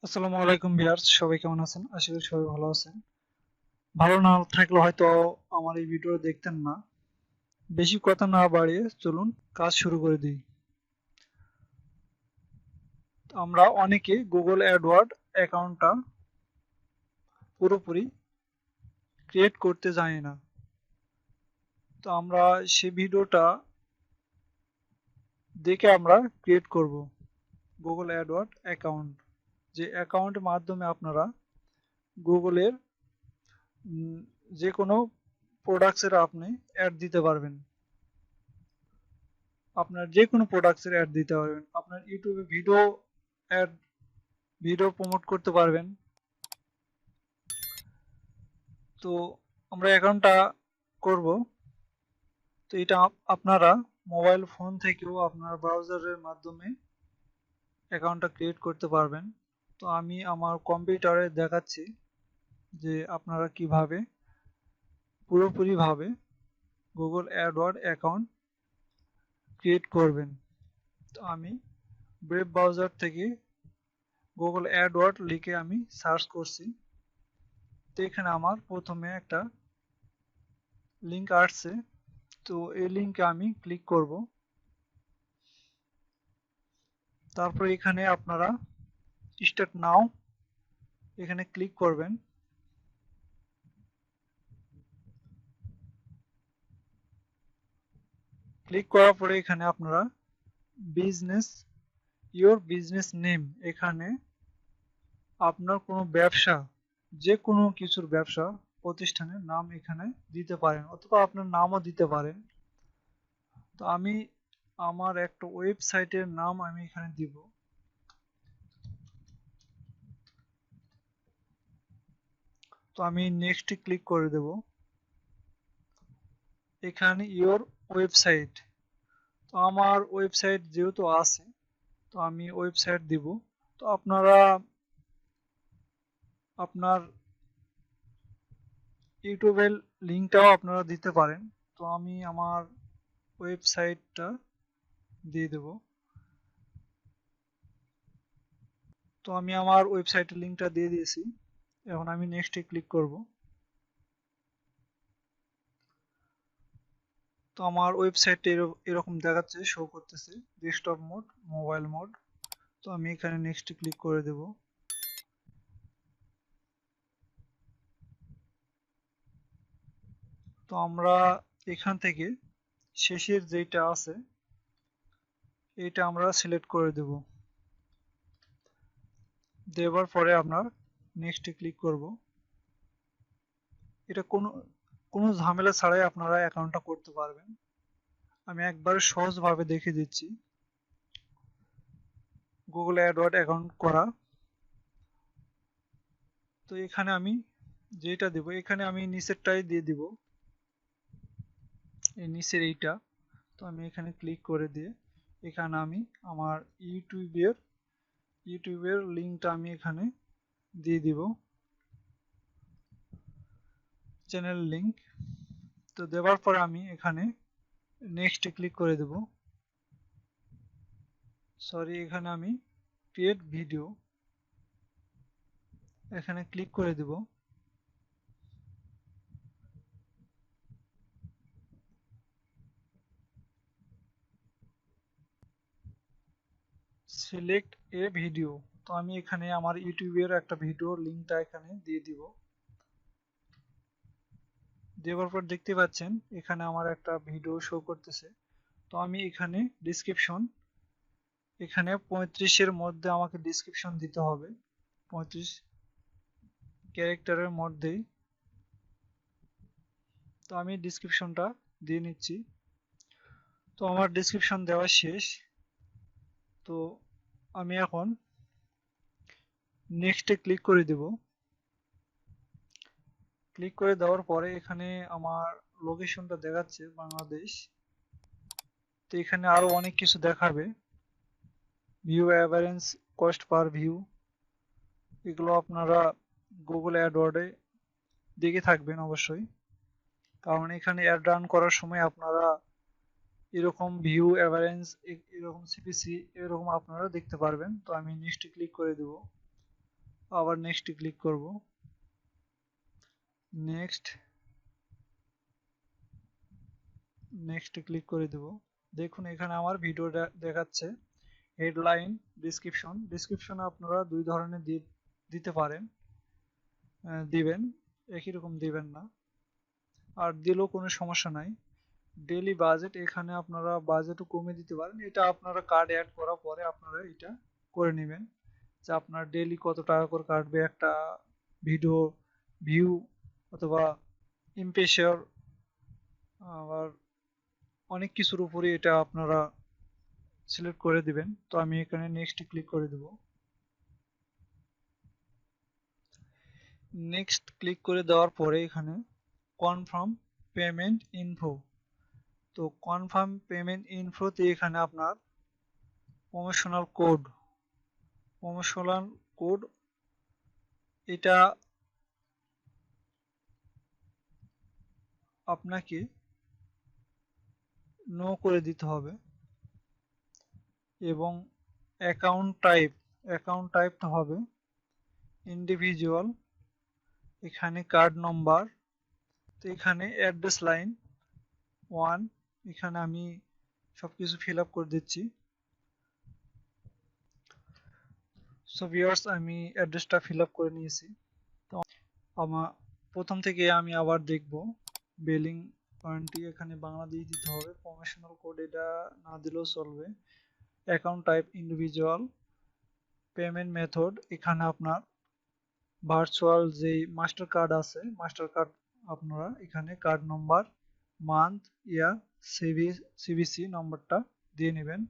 আসসালামু আলাইকুম ভিউয়ার্স, সবাই কেমন আছেন? আশা করি সবাই ভালো আছেন। ভালো না থাকলে হয়তো আমার এই ভিডিও দেখতেন না। বেশি কথা না বাড়িয়ে চলুন কাজ শুরু করে দিই। আমরা অনেকে গুগল অ্যাডওয়ার্ড অ্যাকাউন্টটা পুরোপুরি ক্রিয়েট করতে জানি না। তো আমরা সেই ভিডিওটা দেখে আমরা ক্রিয়েট করব গুগল অ্যাডওয়ার্ড অ্যাকাউন্ট, যে অ্যাকাউন্টের মাধ্যমে আপনারা গুগলের যে কোনো প্রোডাক্টসের আপনি অ্যাড দিতে পারবেন। আপনার যে কোনো প্রোডাক্টসের অ্যাড দিতে পারবেন। আপনার ইউটিউবে ভিডিও প্রমোট করতে পারবেন। তো আমরা অ্যাকাউন্টটা করব। তো এটা আপনারা মোবাইল ফোন থেকেও আপনার ব্রাউজারের মাধ্যমে অ্যাকাউন্টটা ক্রিয়েট করতে পারবেন। তো আমি আমার কম্পিউটারে দেখাচ্ছি যে আপনারা কিভাবে পুরোপুরিভাবে গুগল অ্যাডওয়ার্ড অ্যাকাউন্ট ক্রিয়েট করবেন। তো আমি ওয়েব ব্রাউজার থেকে গুগল অ্যাডওয়ার্ড লিখে আমি সার্চ করছি। তো এখানে আমার প্রথমে একটা লিংক আসছে। তো এই লিংকে আমি ক্লিক করব। তারপর এখানে আপনারা স্টার্ট নাও এখানে ক্লিক করবেন। ক্লিক করার পরে এখানে আপনারা বিজনেস বিজনেস নেম, এখানে আপনার কোনো ব্যবসা, যে কোনো কিছুর ব্যবসা প্রতিষ্ঠানের নাম এখানে দিতে পারেন, অথবা আপনার নামও দিতে পারেন। তো আমি আমার একটা ওয়েবসাইটের নাম আমি এখানে দিব। তো আমি নেক্সট ক্লিক করে দেব। এখানে ওয়েবসাইট, তো আমার ওয়েবসাইট যেহেতু আছে, তো আমি ওয়েবসাইট দিব। তো আপনারা আপনার ইউটিউবের লিঙ্কটাও আপনারা দিতে পারেন। তো আমি আমার ওয়েবসাইটটা দিয়ে দেব। তো আমি আমার ওয়েবসাইটের লিঙ্কটা দিয়ে দিয়েছি। এখন আমি নেক্সটে ক্লিক করব। তো আমার ওয়েবসাইটটা এরকম দেখাচ্ছে, শো করতেছে ডেস্কটপ মোড, মোবাইল মোড। তো আমি এখানে নেক্সটে ক্লিক করে দেব। তো আমরা এখান থেকে শেষের যেটা আছে এটা আমরা সিলেক্ট করে দেব। দেওয়ার পরে আমরা নেক্সটে ক্লিক করব। এটা কোনো ঝামেলা ছাড়াই আপনারা অ্যাকাউন্টটা করতে পারবেন। আমি একবারে সহজভাবে দেখিয়ে দিচ্ছি গুগল অ্যাডওয়ার্ড অ্যাকাউন্ট করা। তো এখানে আমি যেটা দেব, এখানে আমি নিচেরটাই দিয়ে দিব, এই নিচের এইটা। তো আমি এখানে ক্লিক করে দিয়ে এখানে আমি আমার ইউটিউবের লিঙ্কটা আমি এখানে দিয়ে দিব, চ্যানেল লিঙ্ক। তো দেওয়ার পরে আমি এখানে নেক্সট ক্লিক করে দেব। এখানে আমি ক্রিয়েট ভিডিও এখানে ক্লিক করে দেব। সিলেক্ট এ ভিডিও, তো আমি এখানে আমার ইউটিউবের একটা ভিডিও লিঙ্কটা এখানে দিয়ে দিব। দেওয়ার পর দেখতে পাচ্ছেন এখানে আমার একটা ভিডিও শো করতেছে। তো আমি এখানে ডিসক্রিপশন, এখানে 35-এর মধ্যে আমাকে ডিসক্রিপশন দিতে হবে, 35 ক্যারেক্টারের মধ্যেই। তো আমি ডিসক্রিপশনটা দিয়ে নিচ্ছি। তো আমার ডিসক্রিপশন দেওয়া শেষ। তো আমি এখন নেক্সটে ক্লিক করে দেব। ক্লিক করে দেওয়ার পরে এখানে আমার লোকেশনটা দেখাচ্ছে বাংলাদেশ। তো এখানে আরো অনেক কিছু দেখাবে, view average, cost per view, এগুলো আপনারা গুগল অ্যাডওয়ার্ডে দেখে থাকবেন অবশ্যই, কারণ এখানে অ্যাড রান করার সময় আপনারা এরকম ভিউ অ্যাভারেজ, এরকম সিপিসি এরকম আপনারা দেখতে পারবেন। তো আমি নেক্সট ক্লিক করে দেব। আবার নেক্সটে ক্লিক করব। নেক্সটে ক্লিক করে দেব। দেখুন এখানে আমার ভিডিওটা দেখাচ্ছে। হেডলাইন, ডিসক্রিপশন আপনারা দুই ধরনের দিতে পারেন, দিবেন, একই রকম দিবেন না, আর দিলেও কোনো সমস্যা নাই। ডেইলি বাজেট, এখানে আপনারা বাজেটও কমিয়ে দিতে পারেন। এটা আপনারা কার্ড অ্যাড করার পরে আপনারা এটা করে নেবেন যে আপনার ডেইলি কত টাকা করে কাটবে একটা ভিডিও ভিউ অথবা ইমপ্রেশন, আবার অনেক কিছুর উপরে এটা আপনারা সিলেক্ট করে দিবেন। তো আমি এখানে নেক্সট ক্লিক করে দেব। নেক্সট ক্লিক করে দেওয়ার পরে এখানে কনফার্ম পেমেন্ট ইনফো, তো কনফার্ম পেমেন্ট ইনফোতে এখানে আপনার প্রমোশনাল কোড এটা আপনাকে নো করে দিতে হবে। এবং অ্যাকাউন্ট টাইপটা হবে ইন্ডিভিজুয়াল। এখানে কার্ড নম্বর, তো এখানে অ্যাড্রেস লাইন 1, এখানে আমি সবকিছু ফিল আপ করে দিচ্ছি। সো ভিউয়ার্স, আমি অ্যাড্রেসটা ফিল আপ করে নিয়েছি। তো আমার প্রথম থেকে আমি আবার দেখব বিলিং পয়েন্টটি এখানে বাংলা দিয়ে দিতে হবে। প্রমোশনাল কোড এটা না দিলেও চলবে। Account type individual, payment method এখানে আপনার ভার্চুয়াল যে মাস্টার কার্ড আছে, মাস্টার কার্ড আপনারা এখানে কার্ড নম্বর, মান্থ, ইয়ার, সিভিসি নম্বরটা দিয়ে নেবেন।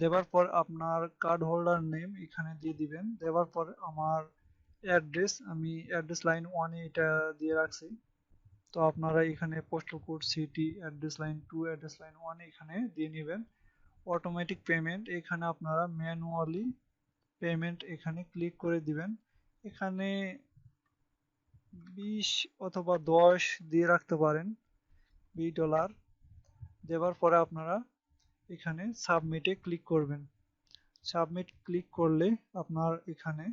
দেওয়ার পর আপনার কার্ড হোল্ডার নেম এখানে দিয়ে দিবেন। দেওয়ার পর আমার অ্যাড্রেস, আমি অ্যাড্রেস লাইন 1 এটা দিয়ে রাখছি। তো আপনারা এখানে postal code, city, address line 2, address line 1 এখানে দিয়ে নেবেন। অটোমেটিক পেমেন্ট, এখানে আপনারা ম্যানুয়ালি পেমেন্ট এখানে ক্লিক করে দিবেন। এখানে 20 অথবা 10 দিয়ে রাখতে পারেন, $20। দেওয়ার পরে আপনারা এখানে সাবমিটে ক্লিক করবেন। সাবমিট ক্লিক করলে আপনার এখানে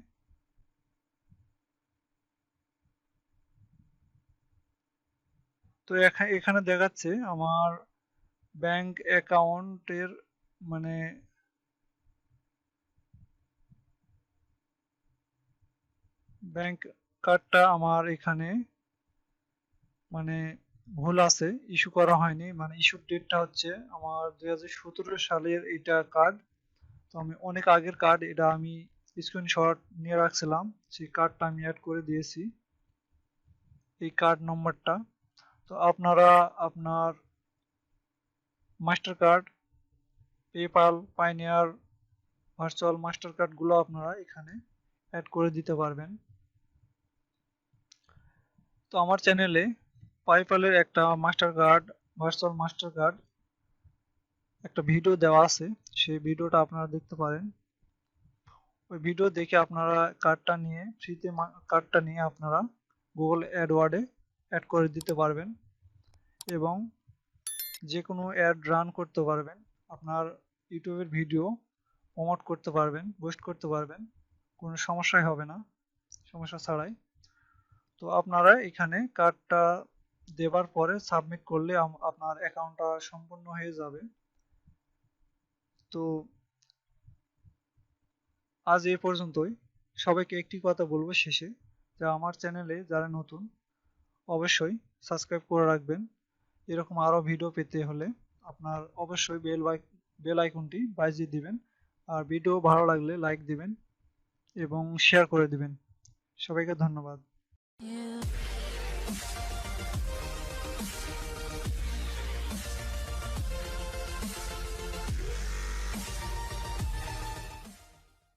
তো এখানে দেখাচ্ছে আমার ব্যাংক অ্যাকাউন্টের মানে ব্যাংক কার্ডটা আমার এখানে মানে ভুল আছে, ইস্যু করা হয়নি। মানে ইস্যুর ডেটটা হচ্ছে আমার 2017 সালের এটা কার্ড। তো আমি অনেক আগের কার্ড, এটা আমি স্ক্রিনশট নিয়ে রাখছিলাম, সেই কার্ডটা আমি অ্যাড করে দিয়েছি, এই কার্ড নম্বরটা। তো আপনারা আপনার master card, PayPal, pioneer, virtual master কার্ডগুলো আপনারা এখানে অ্যাড করে দিতে পারবেন। তো আমার চ্যানেলে পাইপালের একটা master card, virtual master card একটা ভিডিও দেওয়া আছে, সেই ভিডিওটা আপনারা দেখতে পারেন। ওই ভিডিও দেখে আপনারা কার্ডটা নিয়ে ফ্রিতে কার্ডটা নিয়ে আপনারা গুগল অ্যাডওয়ার্ডে অ্যাড করে দিতে পারবেন এবং যে কোনো অ্যাড রান করতে পারবেন। আপনার ইউটিউবের ভিডিও প্রমোট করতে পারবেন, বুস্ট করতে পারবেন, কোনো সমস্যাই হবে না, সমস্যা ছাড়াই। তো আপনারা এখানে কার্ডটা দেবার পরে সাবমিট করলে আপনার অ্যাকাউন্টটা সম্পূর্ণ হয়ে যাবে। তো আজ এই পর্যন্তই। সবাইকে একটি কথা বলবো শেষে, যে আমার চ্যানেলে যারা নতুন অবশ্যই সাবস্ক্রাইব করে রাখবেন। এরকম আরও ভিডিও পেতে হলে আপনার অবশ্যই বেল আইকনটি বাজিয়ে দিবেন। আর ভিডিও ভালো লাগলে লাইক দিবেন এবং শেয়ার করে দিবেন। সবাইকে ধন্যবাদ।